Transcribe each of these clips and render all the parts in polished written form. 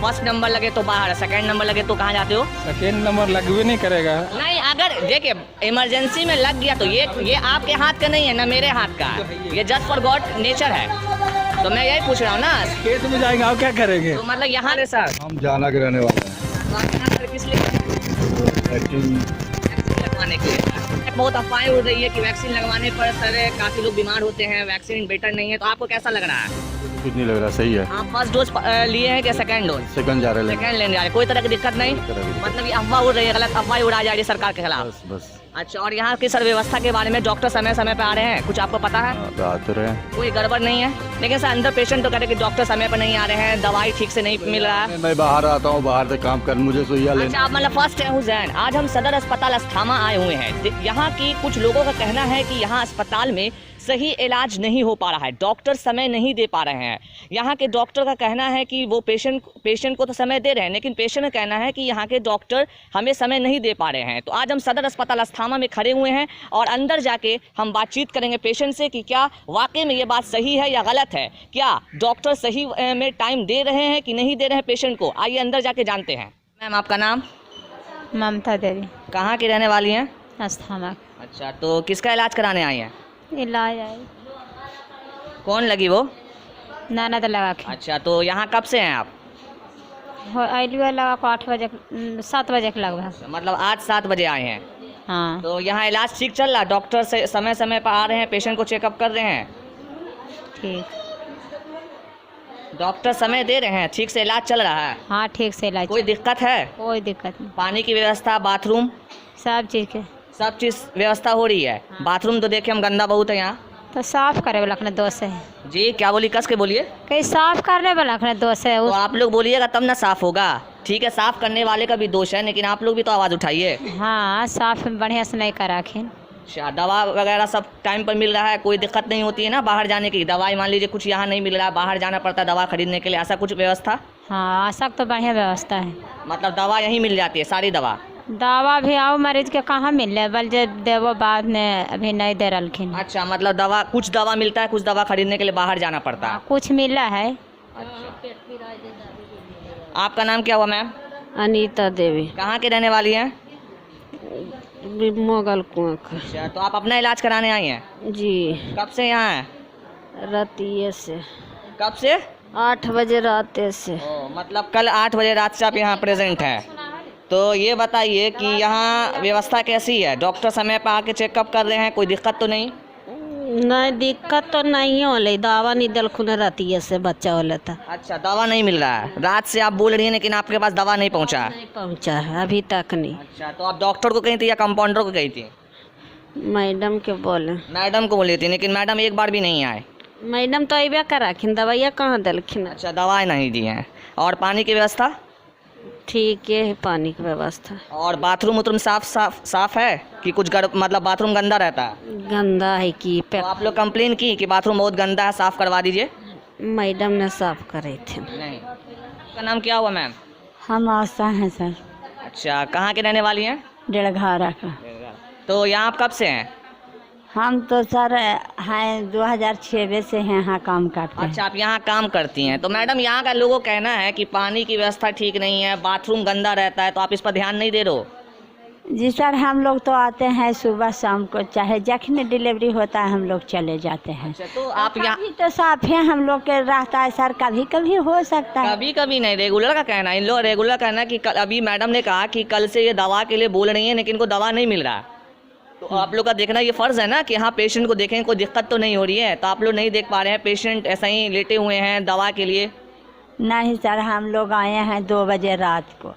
First number लगे तो बाहर, सेकंड नंबर लगे तो कहाँ जाते हो? सेकेंड नंबर लग भी नहीं करेगा। नहीं, अगर देखिए इमरजेंसी में लग गया तो ये आपके हाथ का नहीं है ना मेरे हाथ का, ये जस्ट फॉर गॉड नेचर है। तो मैं यही पूछ रहा हूँ ना, केस में जाएंगे आप क्या करेंगे? तो मतलब यहाँ से सर हम जाना के रहने वाले हैं। किस लिए? वैक्सीन लगवाने के लिए। बहुत अफवाहें उड़ रही है कि वैक्सीन लगवाने पर सर काफी लोग बीमार होते हैं, वैक्सीन बेटर नहीं है, तो आपको कैसा लग रहा है? कुछ नहीं लग रहा, सही है। आप फर्स्ट डोज लिए हैं क्या सेकंड डोज? सेकंड जा रहे हैं। सेकंड लेने जा रहे हैं, कोई तरह की दिक्कत नहीं? मतलब ये अफवाह उड़ रही है, गलत अफवाह उड़ा जा रही है सरकार के खिलाफ। बस बस अच्छा, और यहाँ की सर व्यवस्था के बारे में डॉक्टर समय समय पे आ रहे हैं, कुछ आपको पता है? आते रहे। कोई गड़बड़ नहीं है, लेकिन सर अंदर पेशेंट तो कह रहे कि डॉक्टर समय पर नहीं आ रहे हैं, दवाई ठीक से नहीं मिल रहा है। मैं बाहर आता हूँ, बाहर से काम कर, मुझे सुइया लेना। अच्छा, आप मतलब फर्स्ट है हुसैन। आज हम सदर अस्पताल अस्थामा आए हुए हैं। यहाँ की कुछ लोगों का कहना है कि यहाँ अस्पताल में सही इलाज नहीं हो पा रहा है, डॉक्टर समय नहीं दे पा रहे हैं। यहाँ के डॉक्टर का कहना है कि वो पेशेंट को तो समय दे रहे हैं, लेकिन पेशेंट का कहना है कि यहाँ के डॉक्टर हमें समय नहीं दे पा रहे हैं। तो आज हम सदर अस्पताल अस्थामा में खड़े हुए हैं और अंदर जाके हम बातचीत करेंगे पेशेंट से कि क्या वाकई में ये बात सही है या गलत है, क्या डॉक्टर सही में टाइम दे रहे हैं कि नहीं दे रहे हैं पेशेंट को। आइए अंदर जाके जानते हैं। मैम, आपका नाम? ममता देवी। कहाँ की रहने वाली हैं? अस्थामा। अच्छा, तो किसका इलाज कराने आई हैं? इलाज आई। कौन लगी वो? ननद लगा के। अच्छा, तो यहाँ कब से हैं आप? आइलियो लगा को 8 बजे 7 बजे के लगभग। मतलब आज 7 बजे आए हैं। हाँ। तो यहाँ इलाज ठीक चल रहा है? डॉक्टर से समय समय पर आ रहे हैं, पेशेंट को चेकअप कर रहे हैं? ठीक। डॉक्टर समय दे रहे हैं, ठीक से इलाज चल रहा है? हाँ, ठीक से इलाज। कोई दिक्कत है? कोई दिक्कत नहीं। पानी की व्यवस्था, बाथरूम, सब चीज़ के सब चीज़ व्यवस्था हो रही है? बाथरूम तो देखे हम गंदा बहुत है यहाँ। तो साफ करे वाला अपने दोस्त है। जी, क्या बोली? कस के बोलिए। कहीं साफ करने वाला अपने दोस्त है। तो आप लोग बोलिएगा तब ना साफ होगा। ठीक है, साफ करने वाले का भी दोष है, लेकिन आप लोग भी तो आवाज़ उठाइए। हाँ, साफ बढ़िया से नहीं करा खिन। अच्छा, दवा वगैरह सब टाइम पर मिल रहा है? कोई दिक्कत नहीं होती है ना बाहर जाने की? दवाई मान लीजिए कुछ यहाँ नहीं मिल रहा है, बाहर जाना पड़ता है दवा खरीदने के लिए, ऐसा कुछ व्यवस्था? हाँ, सब तो बढ़िया व्यवस्था है। मतलब दवा यहीं मिल जाती है, सारी दवा? दवा भी आओ मरीज के कहाँ मिल रहा है, बल जब देवो बाद में अभी नहीं दे रखिन। अच्छा, मतलब दवा, कुछ दवा मिलता है, कुछ दवा खरीदने के लिए बाहर जाना पड़ता है? कुछ मिला है। अच्छा, आपका नाम क्या हुआ मैम? अनीता देवी। कहाँ के रहने वाली हैं? मोगल कुआं। अच्छा, तो आप अपना इलाज कराने आई हैं? जी। कब से यहाँ हैं? रातिये से। कब से? 8 बजे रात से। मतलब कल 8 बजे रात से आप यहाँ प्रेजेंट हैं। तो ये बताइए कि यहाँ व्यवस्था कैसी है? डॉक्टर समय पर आके चेकअप कर रहे हैं, कोई दिक्कत तो नहीं? नहीं, दिक्कत तो नहीं होले, दवा नहीं दिल खुने रातिये से बच्चा होले था। अच्छा, दवा नहीं मिल रहा है? रात से आप बोल रही हैं लेकिन आपके पास दवा नहीं पहुँचा? नहीं पहुँचा है अभी तक नहीं। अच्छा, तो आप डॉक्टर को कही थी या कंपाउंडर को कही थी? मैडम के बोले। मैडम को बोली थी, लेकिन मैडम एक बार भी नहीं आए? मैडम तो अबे कराखिन, दवाइया कहाँ दिलखिन। अच्छा, दवाई नहीं दी हैं। और पानी की व्यवस्था? ठीक है, पानी की व्यवस्था। और बाथरूम उथरूम साफ है कि कुछ मतलब बाथरूम गंदा रहता है? गंदा है कि तो आप लोग कंप्लेन की कि बाथरूम बहुत गंदा है, साफ करवा दीजिए? मैडम ने साफ करे थे। नहीं। आपका नाम क्या हुआ मैम? हम आशा हैं सर। अच्छा, कहाँ के रहने वाली हैं? डेढ़घारा का। तो यहाँ आप कब से हैं? हम तो सर हैं 2006 से हैं यहाँ काम करते हैं। अच्छा, आप यहाँ काम करती हैं। तो मैडम, यहाँ का लोगों का कहना है कि पानी की व्यवस्था ठीक नहीं है, बाथरूम गंदा रहता है, तो आप इस पर ध्यान नहीं दे रहे हो? जी सर, हम लोग तो आते हैं सुबह शाम को, चाहे जखन डिलीवरी होता है हम लोग चले जाते हैं। अच्छा, तो आप यहाँ कभी तो साफ है हम लोग के रहता है सर, कभी कभी हो सकता है। कभी कभी नहीं, रेगुलर का कहना है। इन लोग रेगुलर कहना है कि अभी मैडम ने कहा कि कल से ये दवा के लिए बोल रही है, लेकिन इनको दवा नहीं मिल रहा है। तो आप लोग का देखना ये फ़र्ज़ है ना कि हाँ पेशेंट को देखें, कोई दिक्कत तो नहीं हो रही है। तो आप लोग नहीं देख पा रहे हैं, पेशेंट ऐसा ही लेटे हुए हैं दवा के लिए? नहीं सर, हम लोग आए हैं 2 बजे रात को,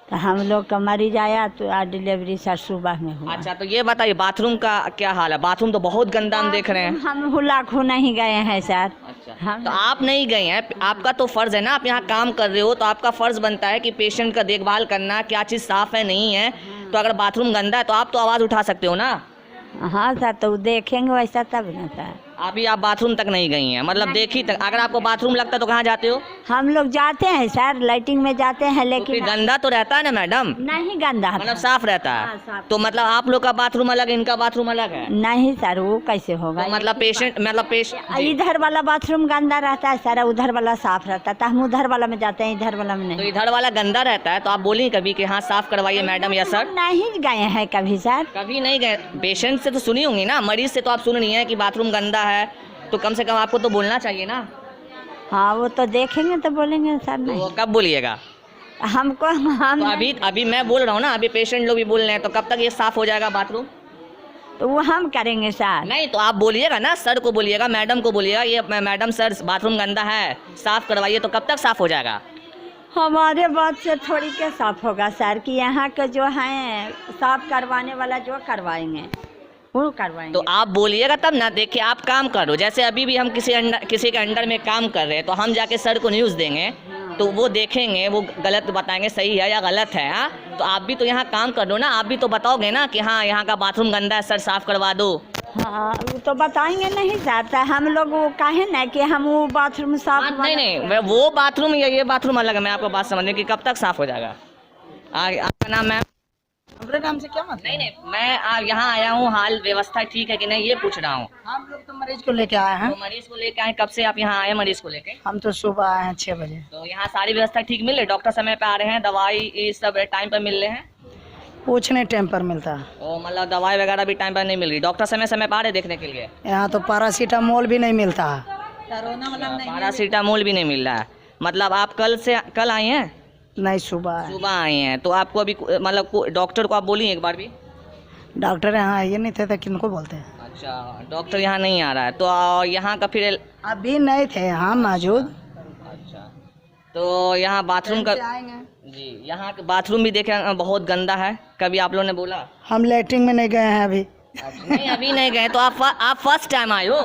तो हम लोग का मरीज आया तो आज डिलीवरी सर सुबह में हुआ। अच्छा, तो ये बताइए बाथरूम का क्या हाल है? बाथरूम तो बहुत गंदा हम देख रहे हैं। हम हुलाखू नहीं गए हैं सर। अच्छा, तो आप नहीं गए हैं, आपका तो फ़र्ज़ है ना, आप यहाँ काम कर रहे हो तो आपका फ़र्ज़ बनता है कि पेशेंट का देखभाल करना, क्या चीज़ साफ़ है नहीं है। तो अगर बाथरूम गंदा है तो आप तो आवाज़ उठा सकते हो ना? हाँ सर, तो देखेंगे वैसा तब ना सर। अभी आप बाथरूम तक नहीं गई हैं, मतलब देखी तक? अगर आपको बाथरूम लगता है तो कहाँ जाते हो? हम लोग जाते हैं सर, लाइटिंग में जाते हैं, तो फिर लेकिन गंदा तो रहता है ना मैडम, नहीं गंदा मतलब साफ रहता हाँ, है। साफ। तो मतलब आप लोग का बाथरूम अलग है, इनका बाथरूम अलग है। नहीं सर, वो कैसे होगा? तो मतलब पेशेंट इधर वाला बाथरूम गंदा रहता है सर, उधर वाला साफ रहता है, तो हम उधर वाला में जाते हैं, इधर वाला में तो नहीं। इधर वाला गंदा रहता है, तो आप बोलिए कभी कि हाँ साफ करवाइए मैडम या सर। नहीं गए हैं कभी सर। कभी नहीं गए, पेशेंट से तो सुनी होंगी ना, मरीज से तो आप सुन रही हैं कि बाथरूम गंदा है, तो कम से कम आपको तो बोलना चाहिए ना। हाँ, वो तो देखेंगे तो बोलेंगे सर। तो नहीं कब बोलिएगा? हमको हम तो अभी मैं बोल रहा हूँ ना, अभी पेशेंट लोग भी बोल रहे हैं, तो कब तक ये साफ हो जाएगा बाथरूम? तो वो हम करेंगे सर। नहीं तो आप बोलिएगा ना, सर को बोलिएगा, मैडम को बोलिएगा, ये मैडम सर बाथरूम गंदा है, साफ करवाइए, तो कब तक साफ हो जाएगा? हमारे बात से थोड़ी के साफ होगा सर, कि यहाँ के जो हैं साफ करवाने वाला जो करवाएंगे वो करवाएंगे। तो आप बोलिएगा तब ना। देखिए आप काम करो, जैसे अभी भी हम किसी के अंडर में काम कर रहे हैं, तो हम जाके सर को न्यूज़ देंगे, तो वो देखेंगे, वो गलत बताएंगे सही है या गलत है। हाँ, तो आप भी तो यहाँ काम कर दो ना, आप भी तो बताओगे ना कि हाँ यहाँ का बाथरूम गंदा है, सर साफ करवा दो। हाँ, वो तो बताएंगे नहीं सर, तो हम लोग वो कहे ना कि हम वो बाथरूम साफ नहीं वो बाथरूम या ये बाथरूम अलग है। मैं आपको बात समझने कि कब तक साफ हो जाएगा। आपका नाम मैम? हमारे नाम से क्या मतलब? नहीं मैं यहाँ आया हूँ, हाल व्यवस्था ठीक है कि नहीं ये पूछ रहा हूँ। हम लोग तो मरीज को लेके आए हैं। तो मरीज को लेके आए, कब से आप यहाँ आए मरीज को लेके? हम तो सुबह आए हैं 6 बजे। तो यहाँ सारी व्यवस्था ठीक मिल रही, डॉक्टर समय पे आ रहे हैं, दवाई ये सब टाइम पर मिल रहे हैं? कुछ नहीं टाइम पर मिलता है। तो मतलब दवाई वगैरह भी टाइम पर नहीं मिल रही, डॉक्टर समय पे आ रहे देखने के लिए? यहाँ तो पैरासीटामोल भी नहीं मिलता है। पैरासीटामोल भी नहीं मिल रहा है। मतलब आप कल आए हैं? नहीं, सुबह आए हैं। तो आपको अभी मतलब डॉक्टर को आप बोलिए एक बार भी। डॉक्टर यहाँ ये नहीं थे तो किनको बोलते हैं? अच्छा, डॉक्टर यहाँ नहीं आ रहा है, तो यहाँ का फिर अभी नहीं थे यहाँ मौजूद। अच्छा, तो यहाँ बाथरूम का जी, यहाँ का बाथरूम भी देखे बहुत गंदा है। कभी आप लोगों ने बोला? हम लेटरिन में नहीं गए हैं अभी। नहीं अभी नहीं गए, तो आप फर्स्ट टाइम आए हो?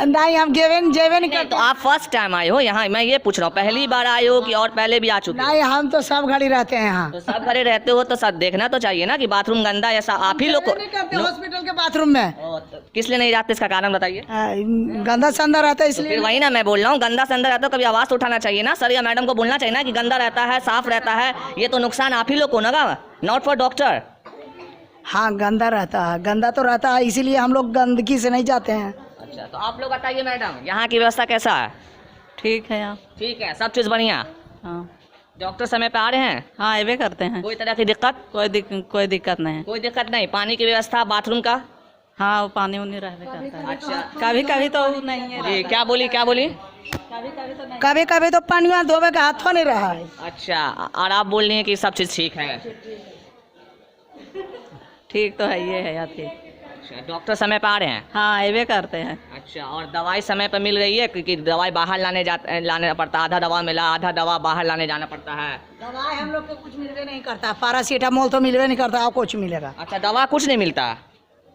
नहीं, हम जेवे नहीं नहीं, तो आप फर्स्ट टाइम आए हो यहाँ? मैं ये पूछ रहा हूँ, पहली बार आए हो कि और पहले भी आ चुके हो? नहीं, हम तो सब घड़ी रहते हैं यहाँ। तो सब घरे रहते हो तो सब देखना तो चाहिए ना कि बाथरूम गंदा है, ऐसा आप ही लोग को हॉस्पिटल के बाथरूम में तो किस लिए नहीं जाते, इसका कारण बताइए। गंदा संदा रहता है तो इसलिए। फिर वही ना मैं बोल रहा हूँ, गंदा संदा रहता है, कभी आवाज़ तो उठाना चाहिए ना, सर या मैडम को बोलना चाहिए ना कि गंदा रहता है, साफ रहता है, ये तो नुकसान आप ही लोग को ना, नॉट फॉर डॉक्टर। हाँ, गंदा रहता है, गंदा तो रहता है, इसीलिए हम लोग गंदगी से नहीं जाते हैं। अच्छा, तो आप लोग बताइए मैडम, यहाँ की व्यवस्था कैसा है? ठीक है यहाँ। ठीक है, सब चीज़ बढ़िया? हाँ डॉक्टर समय पे आ रहे हैं? हाँ, ये करते हैं। कोई तरह की दिक्कत? कोई दिक्कत नहीं है। कोई दिक्कत नहीं। पानी की व्यवस्था, बाथरूम का? हाँ, वो पानी उनी रहने करता है। अच्छा, कभी कभी तो नहीं है। जी क्या बोली? कभी कभी तो पानी धोबे का हाथों नहीं रहा है। अच्छा, और आप बोल रही हैं कि सब चीज़ ठीक है? ठीक तो है, ये है यार ठीक। अच्छा, डॉक्टर समय पे आ रहे हैं? हाँ, ये करते हैं। अच्छा, और दवाई समय पे मिल रही है? क्योंकि दवाई बाहर लाने पड़ता, आधा दवा मिला, आधा दवा बाहर लाने जाना पड़ता है। दवाई हम लोग को कुछ मिलवे नहीं करता, पैरासीटामोल तो मिलवे नहीं करता, आप कुछ मिलेगा? अच्छा, दवा कुछ नहीं मिलता,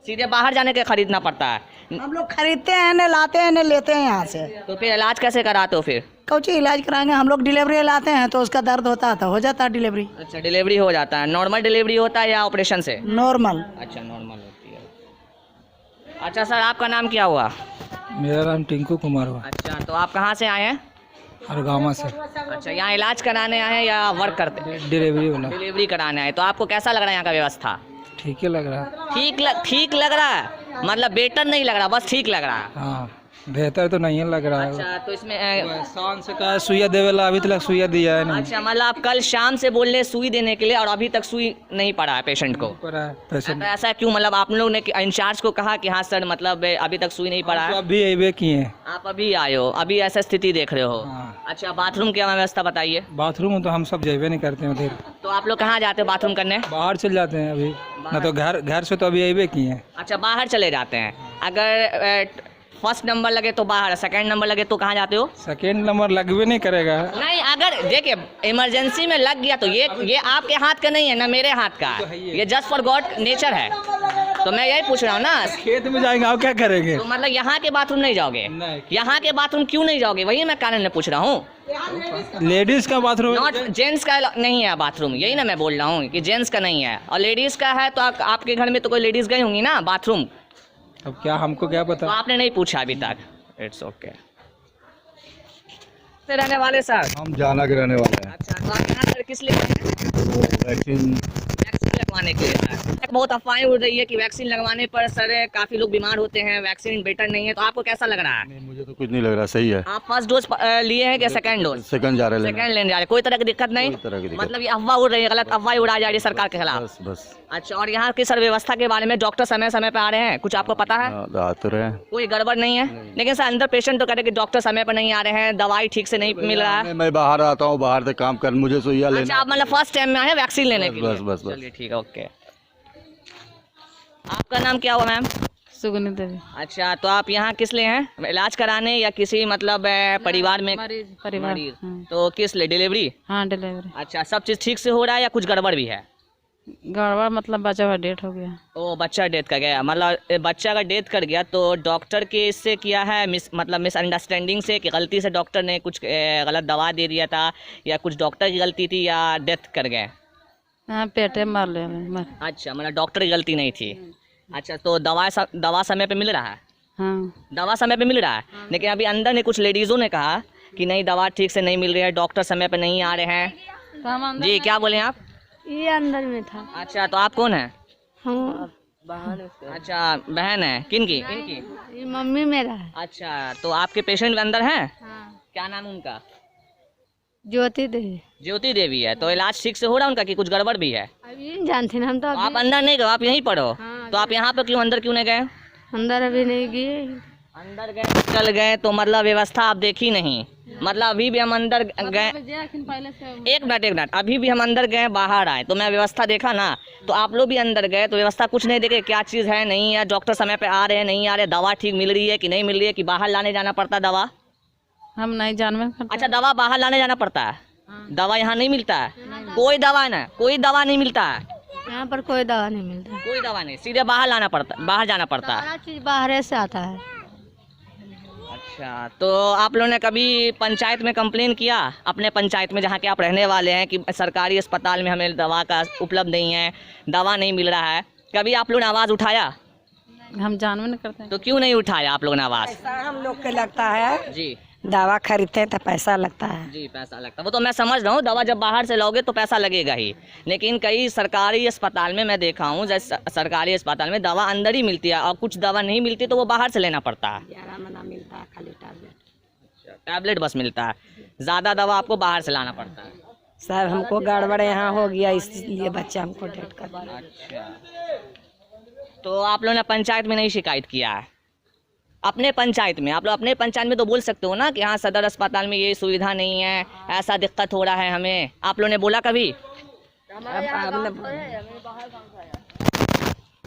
सीधे बाहर जाने के खरीदना पड़ता है? हम लोग खरीदते हैं न लाते हैं न लेते हैं यहाँ से। तो फिर इलाज कैसे कराते हो फिर? कुछ इलाज कराएंगे, हम लोग डिलीवरी लाते हैं तो उसका दर्द होता है तो हो जाता है डिलीवरी। अच्छा, डिलीवरी हो जाता है। नॉर्मल डिलीवरी होता है या ऑपरेशन से? नॉर्मल। अच्छा, नॉर्मल होती है। अच्छा सर, आपका नाम क्या हुआ? मेरा नाम टिंकू कुमार हुआ, अच्छा, तो आप कहाँ से आए हैं? हरगामा से। अच्छा, यहाँ इलाज कराने आए हैं या वर्क करते हैं? डिलीवरी वाला। डिलीवरी कराने आए। तो आपको कैसा लग रहा है यहाँ का व्यवस्था? ठीक ही लग रहा है। ठीक लग रहा है, मतलब बेटर नहीं लग रहा, बस ठीक लग रहा है। हाँ, बेहतर तो नहीं लग रहा है। अच्छा, तो इसमें शाम से कहा सुइया देवेला, अभी तक सुइया दिया है नहीं। अच्छा, मतलब आप कल शाम से बोल रहे सुई देने के लिए और अभी तक सुई नहीं पड़ा है पेशेंट को? पेशेंट तो ऐसा क्यों? मतलब आप लोग ने इंचार्ज को कहा कि हाँ सर, मतलब अभी तक सुई नहीं पड़ा है? अभी ये किए हैं। आप अभी आए हो, अभी ऐसा स्थिति देख रहे हो? हाँ। अच्छा, बाथरूम की व्यवस्था बताइए। बाथरूम तो हम सब जेबे नहीं करते हैं उधर। तो आप लोग कहाँ जाते हो बाथरूम करने? बाहर चल जाते हैं अभी, ना तो घर से तो अभी ये किए हैं। अच्छा, बाहर चले जाते हैं। अगर फर्स्ट नंबर लगे तो बाहर, सेकंड नंबर लगे तो कहाँ जाते हो? सेकेंड नंबर लगवे नहीं करेगा। नहीं, अगर देखिए इमरजेंसी में लग गया तो ये आपके हाथ का नहीं है ना मेरे हाथ का, ये जस्ट फॉर गॉड नेचर है। तो मैं यही पूछ रहा हूँ ना, खेत में जाएंगे और क्या करेंगे? तो मतलब यहाँ के बाथरूम नहीं जाओगे? नहीं। यहाँ के बाथरूम क्यों नहीं जाओगे, वही मैं कारण में पूछ रहा हूँ। लेडीज का बाथरूम, नॉट जेंट्स का नहीं है बाथरूम, यही ना मैं बोल रहा हूँ कि जेंट्स का नहीं है और लेडीज़ का है। तो आपके घर में तो कोई लेडीज़ गई होंगी ना बाथरूम? अब क्या हमको क्या तो पता। आपने नहीं पूछा अभी तक? It's okay. से रहने वाले सर? हम जाना के रहने वाले हैं। अच्छा, तो आप यहाँ सर किस लिए आए हैं? वैक्सीन वैक्सीन लगवाने के लिए सर। बहुत अफवाहें उड़ रही है कि वैक्सीन लगवाने पर सर काफी लोग बीमार होते हैं, वैक्सीन बेटर नहीं है, तो आपको कैसा लग रहा है? नहीं, मुझे तो कुछ नहीं लग रहा, सही है। आप फर्स्ट डोज लिए हैं क्या सेकंड डोज? सेकंड जा रहे लेने। सेकंड लेने जा रहे हैं, कोई तरह की दिक्कत नहीं? कोई तरह की दिक्कत। मतलब ये अफवाह उड़ रही है, गलत अफवाह उड़ाई जा रही है सरकार के खिलाफ। बस बस। अच्छा, और यहाँ की सर व्यवस्था के बारे में डॉक्टर समय समय पे आ रहे हैं, कुछ आपको पता है? आ तो रहे हैं। कोई गड़बड़ नहीं है? लेकिन सर अंदर पेशेंट तो कह रहे हैं कि डॉक्टर समय पर नहीं आ रहे हैं, दवाई ठीक से नहीं मिल रहा है। मैं बाहर आता हूँ, बाहर से काम कर, मुझे सुइया अच्छा, लेना। आप मतलब फर्स्ट टाइम में आए हैं वैक्सीन लेने के लिए? बस बस बस। चलिए ठीक है, ओके। आपका नाम क्या हुआ मैम? सुगनी देवी। अच्छा, तो आप यहाँ किस लिए हैं? इलाज कराने या किसी मतलब परिवार में? परिवार। मरीज। तो किस लिए? डिलीवरी? हाँ डिलीवरी। अच्छा, सब चीज़ ठीक से हो रहा है या कुछ गड़बड़ भी है? गड़बड़ मतलब बच्चा का डेट हो गया। ओ, बच्चा डेथ कर गया, मतलब बच्चा का डेथ कर गया तो डॉक्टर के इससे किया है मतलब मिसअंडरस्टैंडिंग से, कि गलती से डॉक्टर ने कुछ गलत दवा दे दिया था, या कुछ डॉक्टर की गलती थी, या डेथ कर गए? हाँ पेटे मार ले मर। अच्छा, मतलब डॉक्टर की गलती नहीं थी। अच्छा, तो दवा समय पे मिल रहा है? हाँ दवा समय पे मिल रहा है। लेकिन अभी अंदर ने कुछ लेडीज़ों ने कहा कि नहीं, दवा ठीक से नहीं मिल रही है, डॉक्टर समय पे नहीं आ रहे हैं। जी, क्या बोले आप? ये अंदर में था। अच्छा, तो आप कौन है? हम अच्छा, बहन है किनकी? इनकी? ये मम्मी मेरा है। अच्छा, तो आपके पेशेंट अंदर हैं? हाँ। क्या नाम है उनका? ज्योति देवी। ज्योति देवी है। तो इलाज ठीक से हो रहा है उनका कि कुछ गड़बड़ भी है? अभी नहीं जानते ना हम तो। आप अंदर नहीं गए, आप यहीं पढ़ो। हाँ, तो आप यहाँ पे क्यों अंदर क्यों नहीं गए? अंदर अभी नहीं गए। अंदर गए, निकल गए, तो मतलब व्यवस्था आप देखी नहीं। मतलब अभी भी हम अंदर गए, एक मिनट, अभी भी हम अंदर गए बाहर आए तो मैं व्यवस्था देखा ना। तो आप लोग भी अंदर गए तो व्यवस्था कुछ नहीं देखे, क्या चीज़ है नहीं है, डॉक्टर समय पे आ रहे हैं नहीं आ रहे, दवा ठीक मिल रही है कि नहीं मिल रही है, कि बाहर लाने जाना पड़ता दवा? हम नहीं जानवे करते। अच्छा, दवा बाहर लाने जाना पड़ता है? दवा यहाँ नहीं मिलता है? कोई दवा ना, कोई दवा नहीं मिलता है यहाँ पर कोई दवा नहीं मिलता। कोई दवा नहीं, सीधे बाहर लाना पड़ता, बाहर जाना पड़ता है। सारा चीज बाहर से आता है। अच्छा, तो आप लोगों ने कभी पंचायत में कंप्लेन किया, अपने पंचायत में जहाँ के आप रहने वाले हैं, कि सरकारी अस्पताल में हमें दवा का उपलब्ध नहीं है, दवा नहीं मिल रहा है? कभी आप लोगों ने आवाज़ उठाया? हम जानवे नहीं करते। तो क्यों नहीं उठाया आप लोगों ने आवाज़? हम लोग के लगता है जी दवा खरीदते हैं तो पैसा लगता है। जी, पैसा लगता है, वो तो मैं समझ रहा हूँ, दवा जब बाहर से लोगे तो पैसा लगेगा ही। लेकिन कई सरकारी अस्पताल में मैं देखा हूँ, जैसे सरकारी अस्पताल में दवा अंदर ही मिलती है, और कुछ दवा नहीं मिलती तो वो बाहर से लेना पड़ता है। मिलता है खाली टैबलेट। टैबलेट बस मिलता है, ज़्यादा दवा आपको बाहर से लाना पड़ता है। सर हमको गड़बड़ यहाँ हो गया, इसलिए बच्चा हमको डेट कर दिया। अच्छा, तो आप लोगों ने पंचायत में नहीं शिकायत किया है? अपने पंचायत में, आप लोग अपने पंचायत में तो बोल सकते हो ना कि हाँ सदर अस्पताल में ये सुविधा नहीं है, ऐसा दिक्कत हो रहा है हमें। आप लोगों ने बोला कभी?